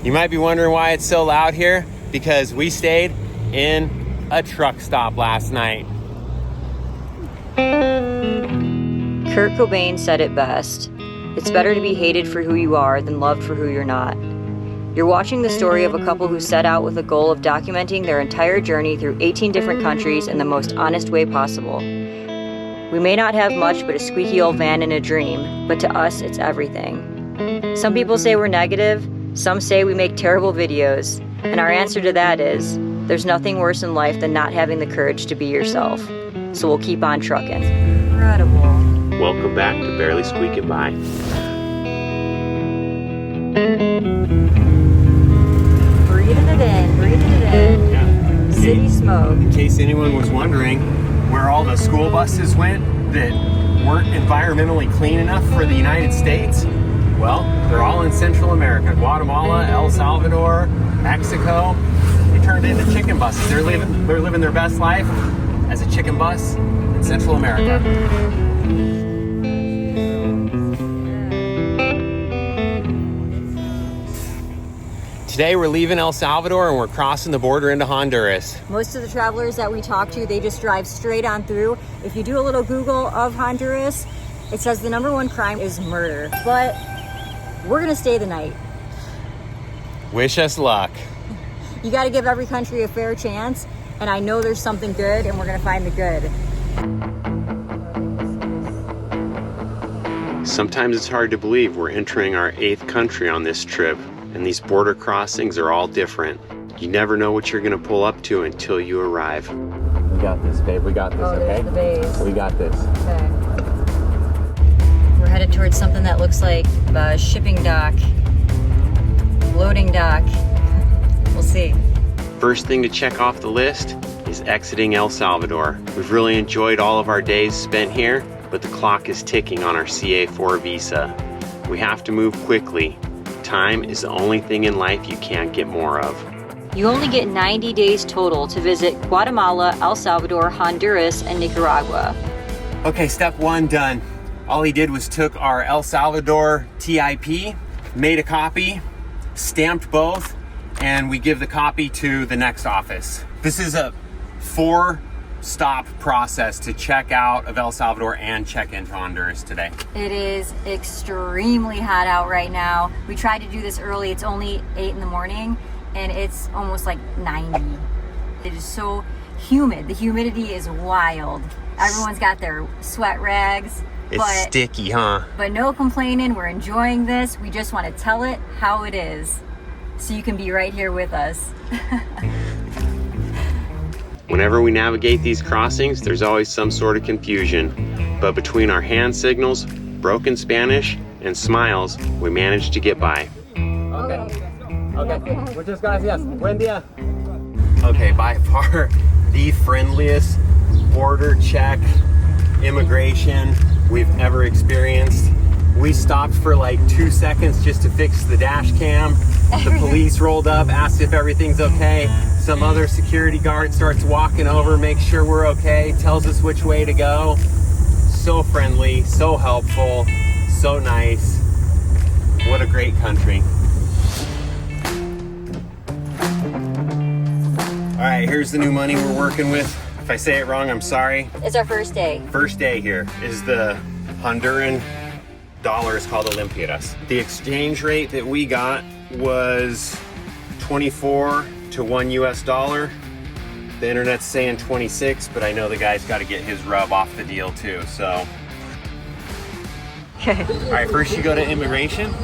You might be wondering why it's so loud here, because we stayed in a truck stop last night. Kurt Cobain said it best. It's better to be hated for who you are than loved for who you're not. You're watching the story of a couple who set out with a goal of documenting their entire journey through 18 different countries in the most honest way possible. We may not have much but a squeaky old van and a dream, but to us, it's everything. Some people say we're negative, some say we make terrible videos, and our answer to that is, there's nothing worse in life than not having the courage to be yourself. So we'll keep on trucking. Incredible. Welcome back to Barely Squeakin By. Breathing it in. Yeah. City smoke. In case anyone was wondering where all the school buses went that weren't environmentally clean enough for the United States, well, they're all in Central America. Guatemala, El Salvador, Mexico. They turned into chicken buses. They're living their best life as a chicken bus in Central America. Today we're leaving El Salvador and we're crossing the border into Honduras. Most of the travelers that we talk to, they just drive straight on through. If you do a little Google of Honduras, it says the #1 crime is murder. But we're gonna stay the night. Wish us luck. You gotta give every country a fair chance, and I know there's something good and we're gonna find the good. Sometimes it's hard to believe we're entering our 8th country on this trip. And these border crossings are all different. You never know what you're gonna pull up to until you arrive. We got this, babe, we got this, okay? The base. We got this. Okay. We're headed towards something that looks like a shipping dock, loading dock. We'll see. First thing to check off the list is exiting El Salvador. We've really enjoyed all of our days spent here, but the clock is ticking on our CA4 visa. We have to move quickly. Time is the only thing in life you can't get more of. You only get 90 days total to visit Guatemala, El Salvador, Honduras, and Nicaragua. Okay, step 1 done. All he did was took our El Salvador TIP, made a copy, stamped both, and we give the copy to the next office. This is a 4-stop process to check out of El Salvador and check into Honduras today. It is extremely hot out right now. We tried to do this early. It's only 8 in the morning and it's almost like 90. It is so humid. The humidity is wild. Everyone's got their sweat rags. It's sticky, huh? But no complaining. We're enjoying this. We just want to tell it how it is so you can be right here with us. Whenever we navigate these crossings, there's always some sort of confusion. But between our hand signals, broken Spanish, and smiles, we managed to get by. Okay. Muchas gracias. Buen día. Okay, by far the friendliest border check immigration we've ever experienced. We stopped for like 2 seconds just to fix the dash cam. The police rolled up, asked if everything's okay. Some other security guard starts walking over, makes sure we're okay, tells us which way to go. So friendly, so helpful, so nice. What a great country. All right, here's the new money we're working with. If I say it wrong, I'm sorry. It's our first day. First day here is the Honduran dollar is called Olimpiadas. The exchange rate that we got was 24 to $1 US. The internet's saying 26, but I know the guy's got to get his rub off the deal too, so. Okay. All right, first you go to immigration.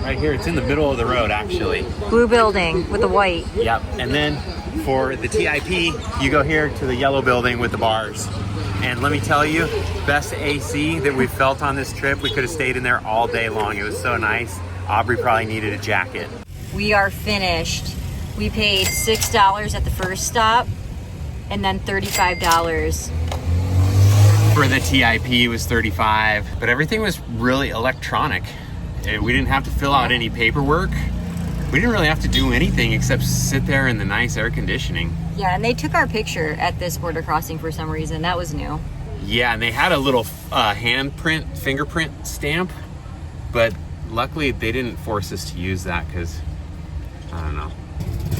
Right here, it's in the middle of the road actually. Blue building with the white. Yep, and then for the TIP, you go here to the yellow building with the bars. And let me tell you, best AC that we've felt on this trip. We could have stayed in there all day long. It was so nice. Aubrey probably needed a jacket. We are finished. We paid $6 at the first stop and then $35. For the TIP was $35, but everything was really electronic. We didn't have to fill out any paperwork. We didn't really have to do anything except sit there in the nice air conditioning. Yeah, and they took our picture at this border crossing for some reason. That was new. Yeah, and they had a little fingerprint stamp, but luckily they didn't force us to use that because I don't know.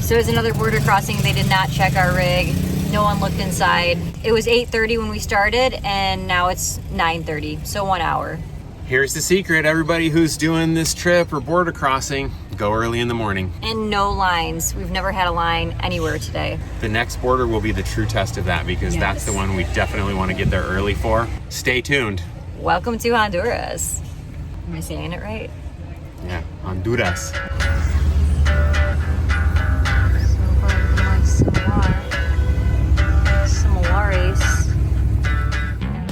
So it was another border crossing. They did not check our rig. No one looked inside. It was 8:30 when we started, and now it's 9:30, so 1 hour. Here's the secret, everybody who's doing this trip or border crossing, go early in the morning. And no lines. We've never had a line anywhere today. The next border will be the true test of that, because that's the one we definitely want to get there early for. Stay tuned. Welcome to Honduras. Am I saying it right? Yeah, Honduras.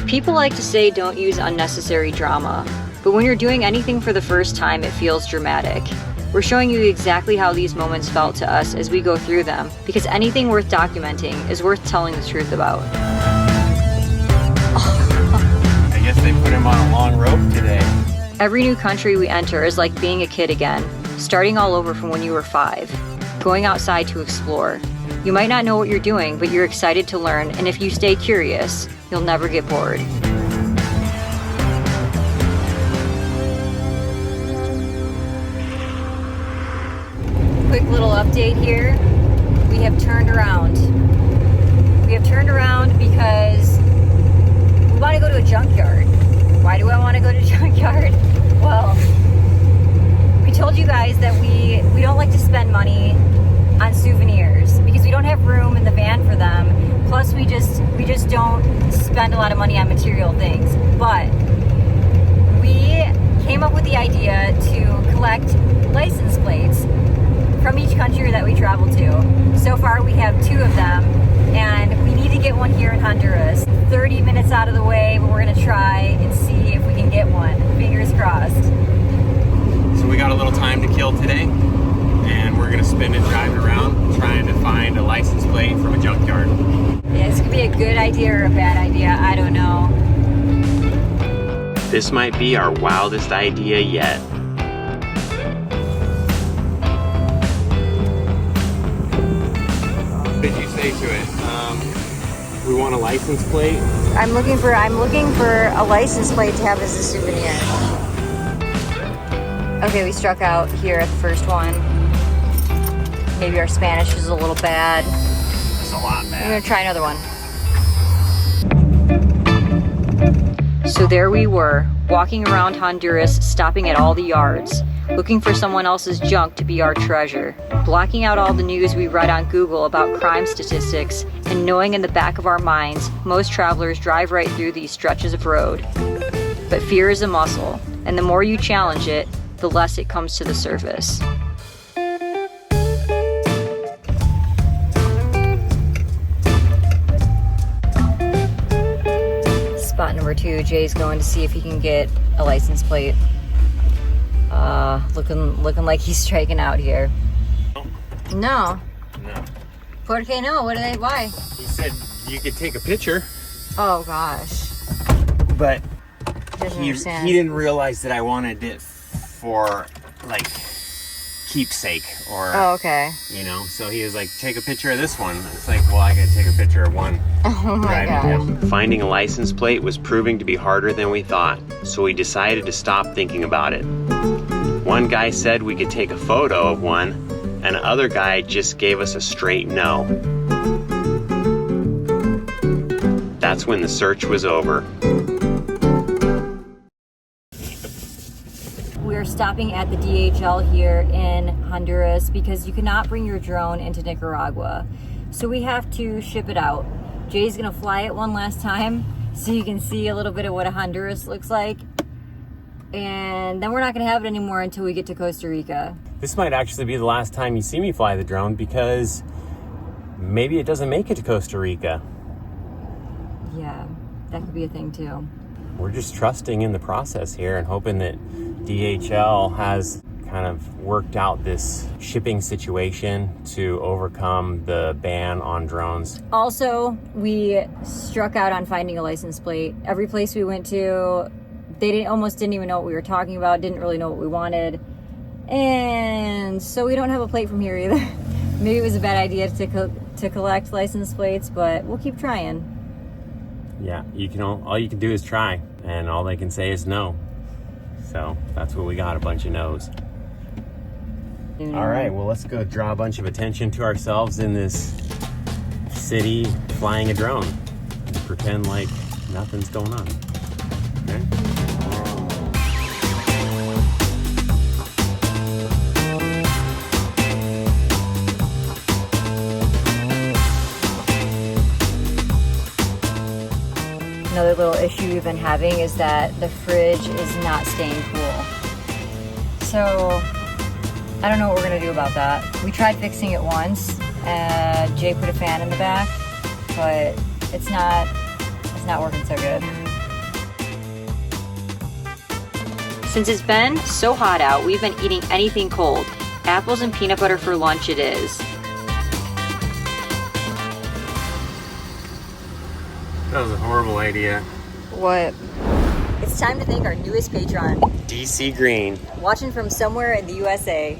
People like to say don't use unnecessary drama, but when you're doing anything for the first time, it feels dramatic. We're showing you exactly how these moments felt to us as we go through them, because anything worth documenting is worth telling the truth about. I guess they put him on a long rope today. Every new country we enter is like being a kid again, starting all over from when you were 5, going outside to explore. You might not know what you're doing, but you're excited to learn, and if you stay curious, you'll never get bored. Quick little update here. We have turned around. We have turned around because we want to go to a junkyard. Why do I want to go to a junkyard? Well, we told you guys that we don't like to spend money on souvenirs because we don't have room in the van for them. Plus we just don't spend a lot of money on material things. But we came up with the idea to collect license plates from each country that we travel to. So far we have 2 of them, and we need to get one here in Honduras. 30 minutes out of the way, but we're gonna try and see if we can get one. Fingers crossed. So we got a little time to kill today, and we're gonna spin and drive around trying to find a license plate from a junkyard. Yeah, this could be a good idea or a bad idea, I don't know. This might be our wildest idea yet. What did you say to it? We want a license plate. I'm looking for a license plate to have as a souvenir. Okay, we struck out here at the first one. Maybe our Spanish is a little bad. It's a lot bad. We're gonna try another one. So there we were, walking around Honduras, stopping at all the yards, looking for someone else's junk to be our treasure, blocking out all the news we read on Google about crime statistics, and knowing in the back of our minds, most travelers drive right through these stretches of road. But fear is a muscle, and the more you challenge it, the less it comes to the surface. Spot number 2, Jay's going to see if he can get a license plate. Looking like he's striking out here. No. No. ¿Por qué no? Why? He said you could take a picture, Oh gosh. but Doesn't he understand. didn't realize that I wanted it for like keepsake or Oh, okay. you know, so he was like, take a picture of this one. It's like, well, I gotta take a picture of one. Oh my gosh. Finding a license plate was proving to be harder than we thought, so we decided to stop thinking about it. One guy said we could take a photo of one, and another guy just gave us a straight no. That's when the search was over. We're stopping at the DHL here in Honduras because you cannot bring your drone into Nicaragua. So we have to ship it out. Jay's gonna fly it one last time so you can see a little bit of what a Honduras looks like. And then we're not gonna have it anymore until we get to Costa Rica. This might actually be the last time you see me fly the drone, because maybe it doesn't make it to Costa Rica. Yeah, that could be a thing too. We're just trusting in the process here and hoping that DHL has kind of worked out this shipping situation to overcome the ban on drones. Also, we struck out on finding a license plate. Every place we went to, they almost didn't even know what we were talking about, didn't really know what we wanted. And so we don't have a plate from here either. Maybe it was a bad idea to collect license plates, but we'll keep trying. Yeah, all you can do is try, and all they can say is no. So that's what we got, a bunch of no's. All right, well, let's go draw a bunch of attention to ourselves in this city flying a drone. And pretend like nothing's going on. Okay? Another little issue we've been having is that the fridge is not staying cool. So I don't know what we're gonna do about that. We tried fixing it once. Jay put a fan in the back, but it's not working so good. Since it's been so hot out, we've been eating anything cold. Apples and peanut butter for lunch it is. That was a horrible idea. What? It's time to thank our newest patron, DC Green. watching from somewhere in the USA.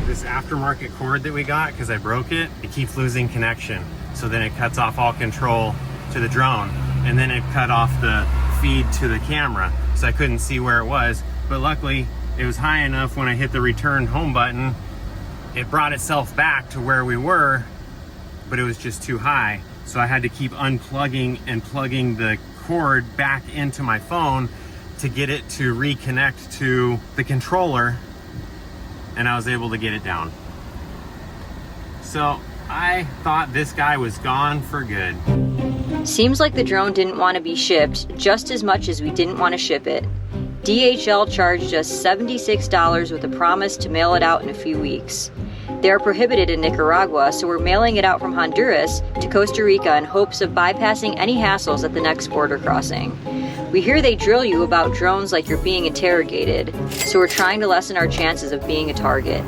This aftermarket cord that we got, because I broke it, it keeps losing connection. So then it cuts off all control to the drone. And then it cut off the feed to the camera. So I couldn't see where it was. But luckily, it was high enough when I hit the return home button, it brought itself back to where we were, but it was just too high. So I had to keep unplugging and plugging the cord back into my phone to get it to reconnect to the controller, and I was able to get it down. So I thought this guy was gone for good. Seems like the drone didn't want to be shipped just as much as we didn't want to ship it. DHL charged us $76 with a promise to mail it out in a few weeks. They are prohibited in Nicaragua, so we're mailing it out from Honduras to Costa Rica in hopes of bypassing any hassles at the next border crossing. We hear they drill you about drones like you're being interrogated, so we're trying to lessen our chances of being a target.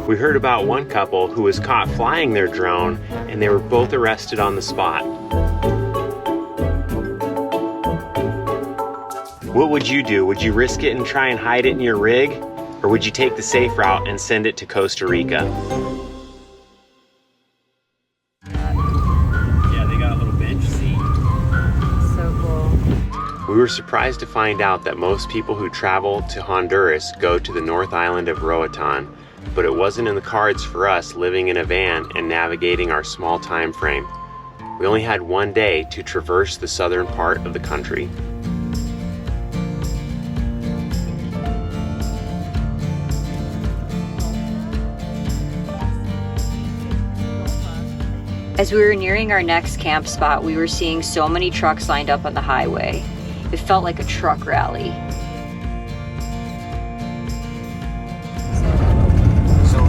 We heard about one couple who was caught flying their drone, and they were both arrested on the spot. What would you do? Would you risk it and try and hide it in your rig? Or would you take the safe route and send it to Costa Rica? Yeah, they got a little bench seat. So cool. We were surprised to find out that most people who travel to Honduras go to the North Island of Roatan, but it wasn't in the cards for us living in a van and navigating our small time frame. We only had one day to traverse the southern part of the country. As we were nearing our next camp spot, we were seeing so many trucks lined up on the highway. It felt like a truck rally.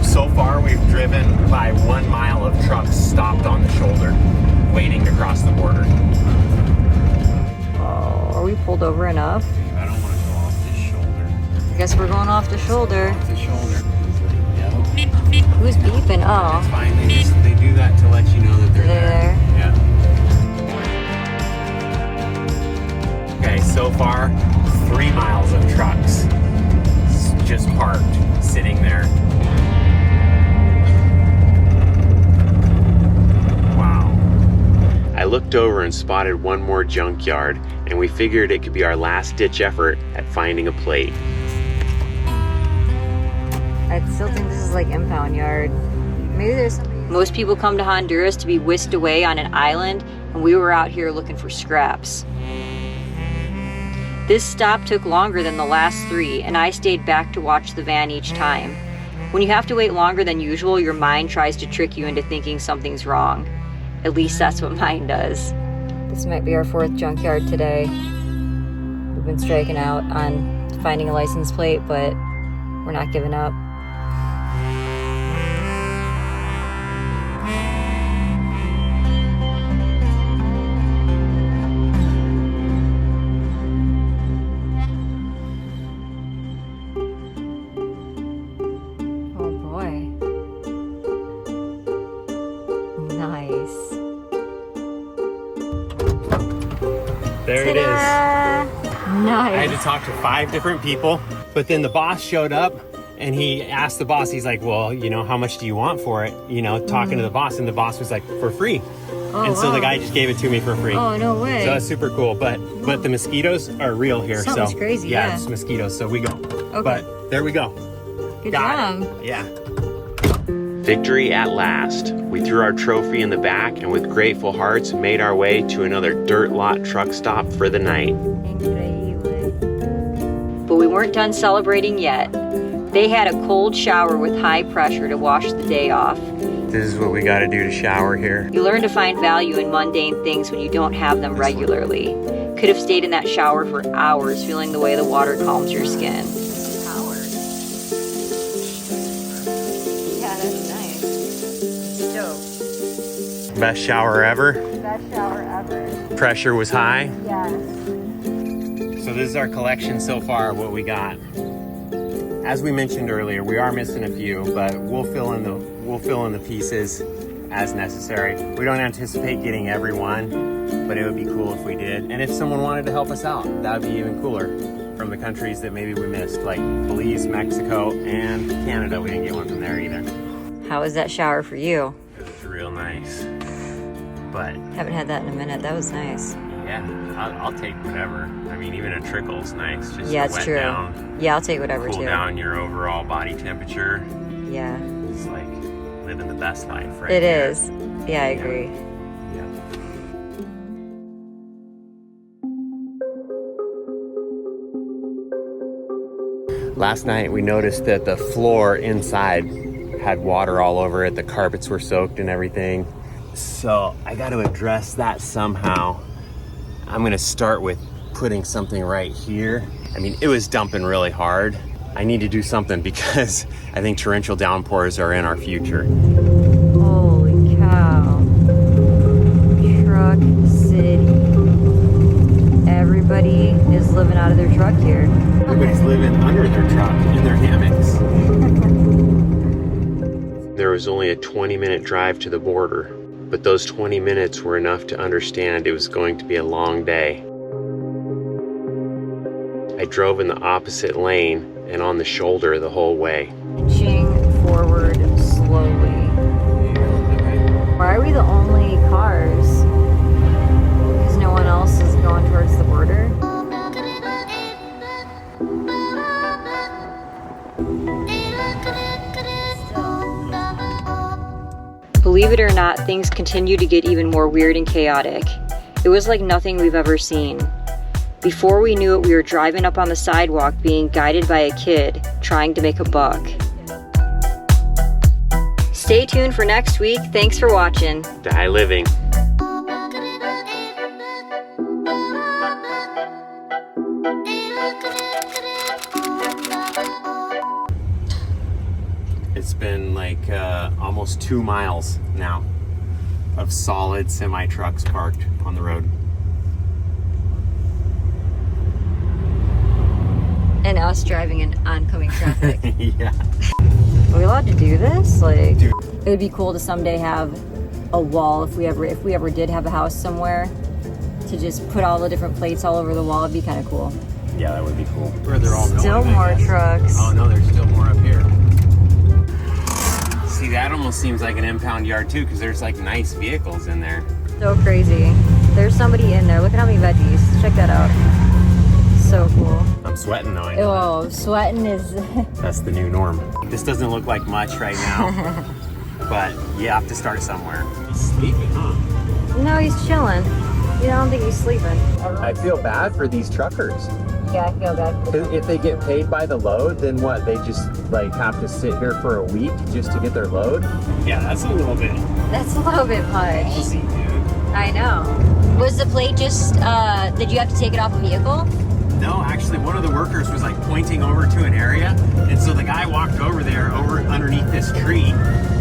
So far we've driven by 1 mile of trucks stopped on the shoulder, waiting to cross the border. Oh, are we pulled over enough? I don't want to go off this shoulder. I guess we're going off the shoulder. Off the shoulder. Yep. Who's beeping? Oh. It's fine. They do that to let you know that they're there. Yeah. Okay, so far 3 miles of trucks just parked, sitting there. Wow. I looked over and spotted one more junkyard, and we figured it could be our last ditch effort at finding a plate. I still think this is like impound yard. Maybe there's somebody. Most people come to Honduras to be whisked away on an island, and we were out here looking for scraps. This stop took longer than the last 3, and I stayed back to watch the van each time. When you have to wait longer than usual, your mind tries to trick you into thinking something's wrong. At least that's what mine does. This might be our 4th junkyard today. We've been striking out on finding a license plate, but we're not giving up. There it is. Nice. I had to talk to 5 different people, but then the boss showed up and he asked the boss, he's like, well, you know, how much do you want for it? You know, talking to the boss, and the boss was like, for free. Oh, and so wow. the guy just gave it to me for free. Oh, no way. So that's super cool. But the mosquitoes are real here. Something's so crazy, yeah, yeah. it's mosquitoes. So we go. Okay. But there we go. Good Got job. it. Yeah. Victory at last. We threw our trophy in the back and with grateful hearts made our way to another dirt lot truck stop for the night. But we weren't done celebrating yet. They had a cold shower with high pressure to wash the day off. This is what we gotta do to shower here. You learn to find value in mundane things when you don't have them regularly. Could have stayed in that shower for hours, feeling the way the water calms your skin. Yeah, that's nice. Dope. Best shower ever. Best shower ever. Pressure was high. Yes. So this is our collection so far, what we got. As we mentioned earlier, we are missing a few, but we'll fill in the pieces as necessary. We don't anticipate getting every one, but it would be cool if we did. And if someone wanted to help us out, that would be even cooler, from the countries that maybe we missed, like Belize, Mexico, and Canada. We didn't get one from there either. How was that shower for you? It was real nice, but Haven't had that in a minute. That was nice. yeah, I'll take whatever. I mean, even a trickle's nice. Just Yeah, to it's wet true. down, Yeah, I'll take whatever cool too. down your overall body temperature. Yeah, It's like living the best life, right? it there. is. Yeah, I agree. Yeah. Last night we noticed that the floor inside had water all over it. The carpets were soaked and everything. So I got to address that somehow. I'm gonna start with putting something right here. I mean, it was dumping really hard. I need to do something because I think torrential downpours are in our future. Holy cow. Truck City. Everybody is living out of their truck here. Everybody's living under their truck in their hammocks. There was only a 20-minute drive to the border, but those 20 minutes were enough to understand it was going to be a long day. I drove in the opposite lane and on the shoulder the whole way. Inching forward slowly. Why are we the only cars? Because no one else is going towards the border? Believe it or not, things continue to get even more weird and chaotic. It was like nothing we've ever seen. Before we knew it, we were driving up on the sidewalk being guided by a kid trying to make a buck. Stay tuned for next week. Thanks for watching. Die living. It's been like almost 2 miles now of solid semi trucks parked on the road. And us driving in oncoming traffic. Yeah. Are we allowed to do this? Like, Dude. it would be cool to someday have a wall if we ever did have a house somewhere, to just put all the different plates all over the wall. It'd be kind of cool. Yeah, that would be cool. Where they're all Still going, more trucks. Oh no, there's still more up here. See, that almost seems like an impound yard too, because there's like nice vehicles in there. So crazy. There's somebody in there. Look at how many veggies. Check that out. So cool. I'm sweating though. I know Oh, sweating is... that's the new norm. This doesn't look like much right now, but you have to start somewhere. He's sleeping, huh? No, he's chilling. You know, I don't think he's sleeping. I feel bad for these truckers. Yeah, I feel bad. If they get paid by the load, then what? They just like have to sit here for a week just to get their load? Yeah, that's a little bit That's a little bit much. ballsy, dude. I know. Was the plate just, did you have to take it off a vehicle? No, actually, one of the workers was like pointing over to an area, and so the guy walked over there, over underneath this tree,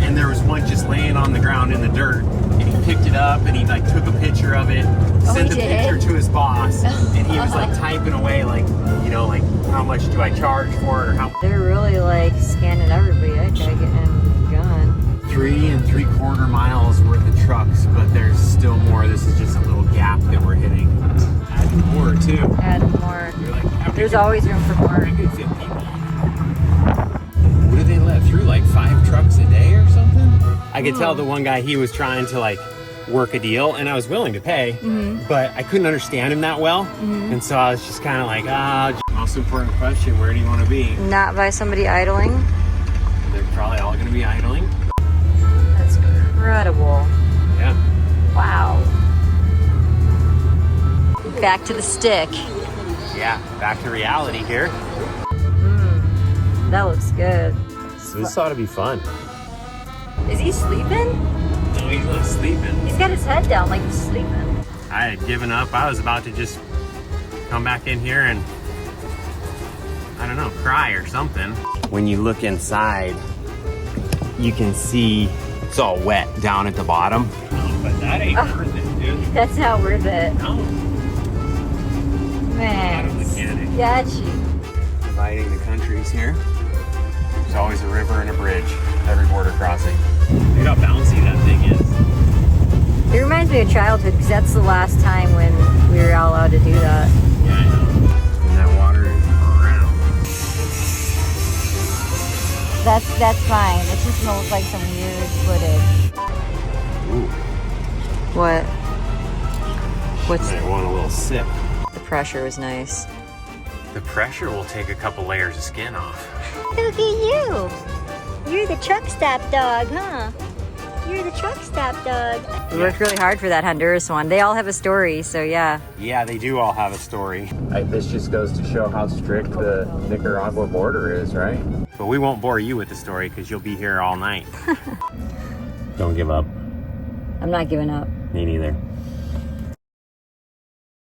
and there was one just laying on the ground in the dirt, and he picked it up and he like took a picture of it, sent the he did? picture to his boss, and he was like typing away, like, you know, like how much do I charge for it, or how. They're really like scanning everybody. That guy getting a gun. 3 3/4 miles worth of trucks, but there's still more. This is just a little gap that we're hitting. Add more too. Add more. You're like, how There's big- always room for how more. big could fit people? What do they let through? Like 5 trucks a day or something? I could tell the one guy, he was trying to like work a deal, and I was willing to pay, but I couldn't understand him that well, and so I was just kind of like, most important question, where do you want to be? Not by somebody idling. They're probably all gonna be idling. That's incredible. Yeah. Wow. Back to the stick. Yeah, back to reality here. That looks good. This ought to be fun. Is he sleeping? No, he's not sleeping. He's got his head down like he's sleeping. I had given up. I was about to just come back in here and, I don't know, cry or something. When you look inside, you can see it's all wet down at the bottom. Oh, but that ain't worth it, dude. That's not worth it. No. Man. Not a mechanic. Gotcha. Dividing the countries here. There's always a river and a bridge every border crossing. Look at how bouncy that thing is. It reminds me of childhood because that's the last time when we were all allowed to do that. Yeah, I know. And that water is around. That's fine. It's just gonna look like some weird footage. Ooh. What? What's I want a little sip. the pressure was nice. The pressure will take a couple layers of skin off. Look at you. You're the truck stop dog, huh? You're the truck stop dog. We worked really hard for that Honduras one. They all have a story, so yeah. Yeah, they do all have a story. This just goes to show how strict the Nicaragua border is, right? But we won't bore you with the story because you'll be here all night. Don't give up. I'm not giving up. Me neither.